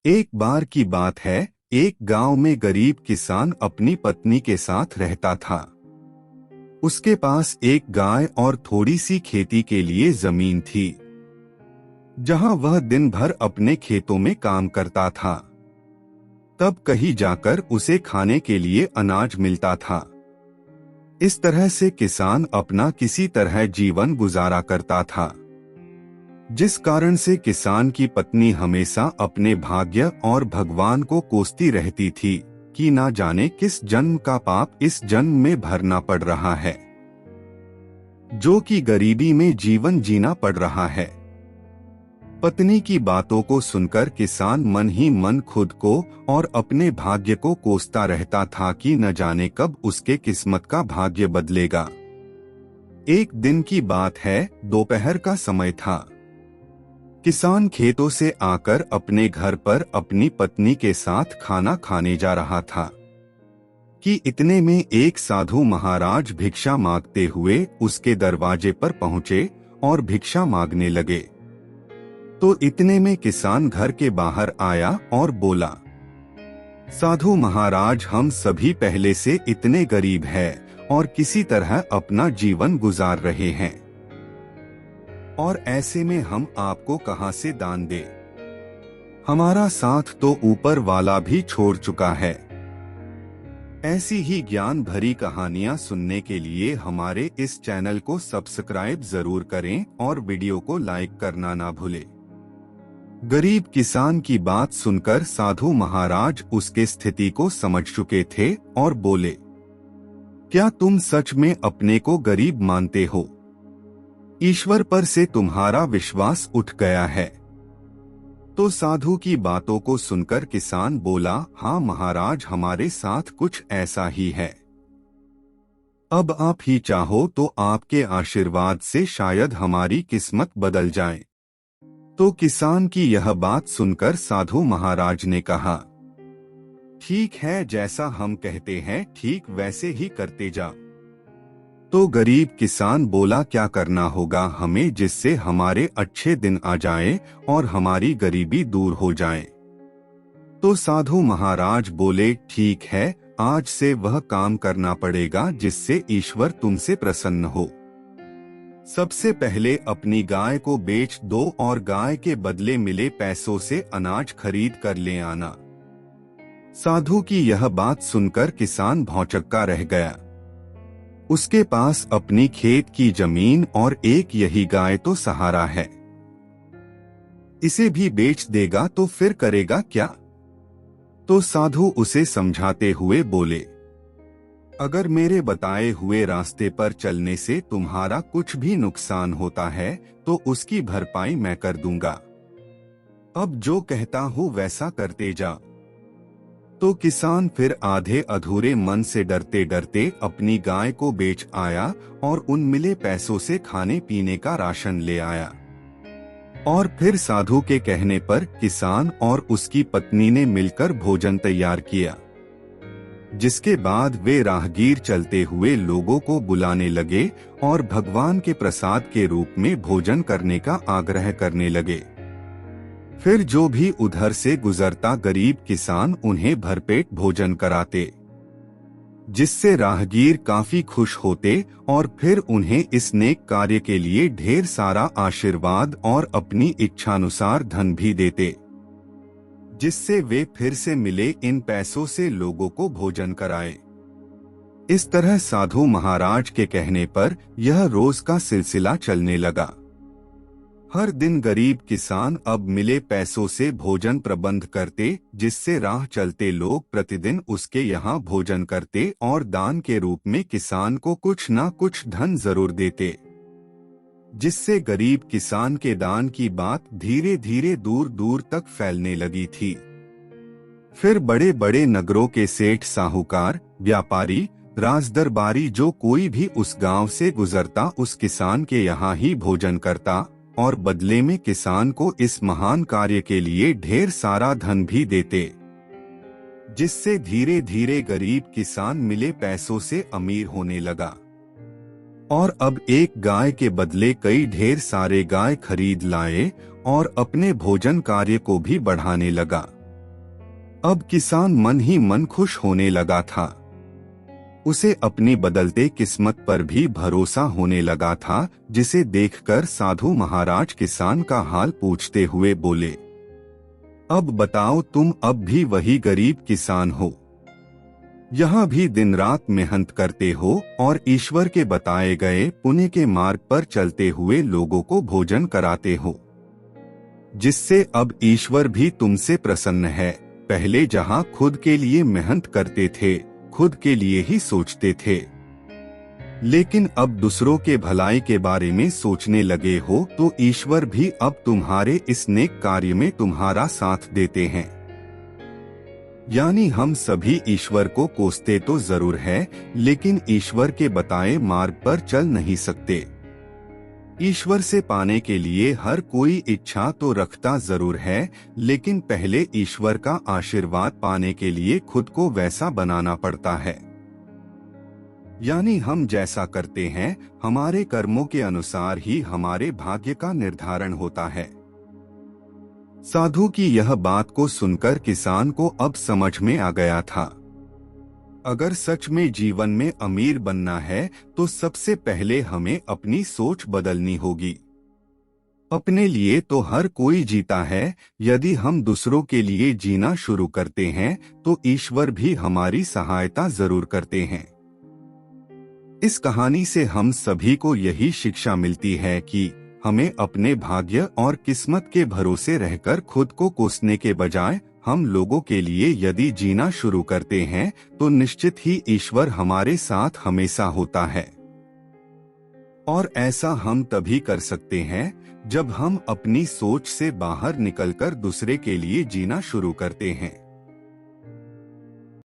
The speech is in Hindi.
एक बार की बात है, एक गांव में गरीब किसान अपनी पत्नी के साथ रहता था। उसके पास एक गाय और थोड़ी सी खेती के लिए जमीन थी, जहां वह दिन भर अपने खेतों में काम करता था। तब कहीं जाकर उसे खाने के लिए अनाज मिलता था। इस तरह से किसान अपना किसी तरह जीवन गुजारा करता था, जिस कारण से किसान की पत्नी हमेशा अपने भाग्य और भगवान को कोसती रहती थी कि ना जाने किस जन्म का पाप इस जन्म में भरना पड़ रहा है, जो कि गरीबी में जीवन जीना पड़ रहा है। पत्नी की बातों को सुनकर किसान मन ही मन खुद को और अपने भाग्य को कोसता रहता था कि न जाने कब उसके किस्मत का भाग्य बदलेगा। एक दिन की बात है, दोपहर का समय था। किसान खेतों से आकर अपने घर पर अपनी पत्नी के साथ खाना खाने जा रहा था कि इतने में एक साधु महाराज भिक्षा मांगते हुए उसके दरवाजे पर पहुंचे और भिक्षा मांगने लगे। तो इतने में किसान घर के बाहर आया और बोला, साधु महाराज, हम सभी पहले से इतने गरीब हैं और किसी तरह अपना जीवन गुजार रहे हैं, और ऐसे में हम आपको कहां से दान दे? हमारा साथ तो ऊपर वाला भी छोड़ चुका है। ऐसी ही ज्ञान भरी कहानियां सुनने के लिए हमारे इस चैनल को सब्सक्राइब जरूर करें और वीडियो को लाइक करना ना भूलें। गरीब किसान की बात सुनकर साधु महाराज उसके स्थिति को समझ चुके थे और बोले, क्या तुम सच में अपने को गरीब मानते हो? ईश्वर पर से तुम्हारा विश्वास उठ गया है? तो साधु की बातों को सुनकर किसान बोला, हाँ महाराज, हमारे साथ कुछ ऐसा ही है। अब आप ही चाहो तो आपके आशीर्वाद से शायद हमारी किस्मत बदल जाए। तो किसान की यह बात सुनकर साधु महाराज ने कहा, ठीक है, जैसा हम कहते हैं ठीक वैसे ही करते जाओ। तो गरीब किसान बोला, क्या करना होगा हमें जिससे हमारे अच्छे दिन आ जाए और हमारी गरीबी दूर हो जाए? तो साधु महाराज बोले, ठीक है, आज से वह काम करना पड़ेगा जिससे ईश्वर तुमसे प्रसन्न हो। सबसे पहले अपनी गाय को बेच दो और गाय के बदले मिले पैसों से अनाज खरीद कर ले आना। साधु की यह बात सुनकर किसान भौचक्का रह गया। उसके पास अपनी खेत की जमीन और एक यही गाय तो सहारा है, इसे भी बेच देगा तो फिर करेगा क्या? तो साधु उसे समझाते हुए बोले, अगर मेरे बताए हुए रास्ते पर चलने से तुम्हारा कुछ भी नुकसान होता है तो उसकी भरपाई मैं कर दूंगा। अब जो कहता हूँ वैसा करते जा। तो किसान फिर आधे अधूरे मन से डरते डरते अपनी गाय को बेच आया और उन मिले पैसों से खाने पीने का राशन ले आया। और फिर साधु के कहने पर किसान और उसकी पत्नी ने मिलकर भोजन तैयार किया, जिसके बाद वे राहगीर चलते हुए लोगों को बुलाने लगे और भगवान के प्रसाद के रूप में भोजन करने का आग्रह करने लगे। फिर जो भी उधर से गुजरता गरीब किसान उन्हें भरपेट भोजन कराते, जिससे राहगीर काफी खुश होते और फिर उन्हें इस नेक कार्य के लिए ढेर सारा आशीर्वाद और अपनी इच्छानुसार धन भी देते, जिससे वे फिर से मिले इन पैसों से लोगों को भोजन कराए। इस तरह साधु महाराज के कहने पर यह रोज का सिलसिला चलने लगा। हर दिन गरीब किसान अब मिले पैसों से भोजन प्रबंध करते, जिससे राह चलते लोग प्रतिदिन उसके यहाँ भोजन करते और दान के रूप में किसान को कुछ न कुछ धन जरूर देते, जिससे गरीब किसान के दान की बात धीरे धीरे दूर दूर तक फैलने लगी थी। फिर बड़े बड़े नगरों के सेठ, साहूकार, व्यापारी, राजदरबारी, जो कोई भी उस गांव से गुजरता उस किसान के यहाँ ही भोजन करता और बदले में किसान को इस महान कार्य के लिए ढेर सारा धन भी देते, जिससे धीरे धीरे गरीब किसान मिले पैसों से अमीर होने लगा और अब एक गाय के बदले कई ढेर सारे गाय खरीद लाए और अपने भोजन कार्य को भी बढ़ाने लगा। अब किसान मन ही मन खुश होने लगा था। उसे अपनी बदलते किस्मत पर भी भरोसा होने लगा था, जिसे देखकर साधु महाराज किसान का हाल पूछते हुए बोले, अब बताओ, तुम अब भी वही गरीब किसान हो, यहाँ भी दिन रात मेहनत करते हो और ईश्वर के बताए गए पुण्य के मार्ग पर चलते हुए लोगों को भोजन कराते हो, जिससे अब ईश्वर भी तुमसे प्रसन्न है। पहले जहाँ खुद के लिए मेहनत करते थे, खुद के लिए ही सोचते थे, लेकिन अब दूसरों के भलाई के बारे में सोचने लगे हो, तो ईश्वर भी अब तुम्हारे इस नेक कार्य में तुम्हारा साथ देते हैं। यानी हम सभी ईश्वर को कोसते तो जरूर है, लेकिन ईश्वर के बताए मार्ग पर चल नहीं सकते। ईश्वर से पाने के लिए हर कोई इच्छा तो रखता जरूर है, लेकिन पहले ईश्वर का आशीर्वाद पाने के लिए खुद को वैसा बनाना पड़ता है। यानी हम जैसा करते हैं, हमारे कर्मों के अनुसार ही हमारे भाग्य का निर्धारण होता है। साधु की यह बात को सुनकर किसान को अब समझ में आ गया था। अगर सच में जीवन में अमीर बनना है, तो सबसे पहले हमें अपनी सोच बदलनी होगी। अपने लिए तो हर कोई जीता है, यदि हम दूसरों के लिए जीना शुरू करते हैं, तो ईश्वर भी हमारी सहायता जरूर करते हैं। इस कहानी से हम सभी को यही शिक्षा मिलती है कि हमें अपने भाग्य और किस्मत के भरोसे रहकर खुद को कोसने के बजाय हम लोगों के लिए यदि जीना शुरू करते हैं, तो निश्चित ही ईश्वर हमारे साथ हमेशा होता है। और ऐसा हम तभी कर सकते हैं जब हम अपनी सोच से बाहर निकलकर दूसरे के लिए जीना शुरू करते हैं।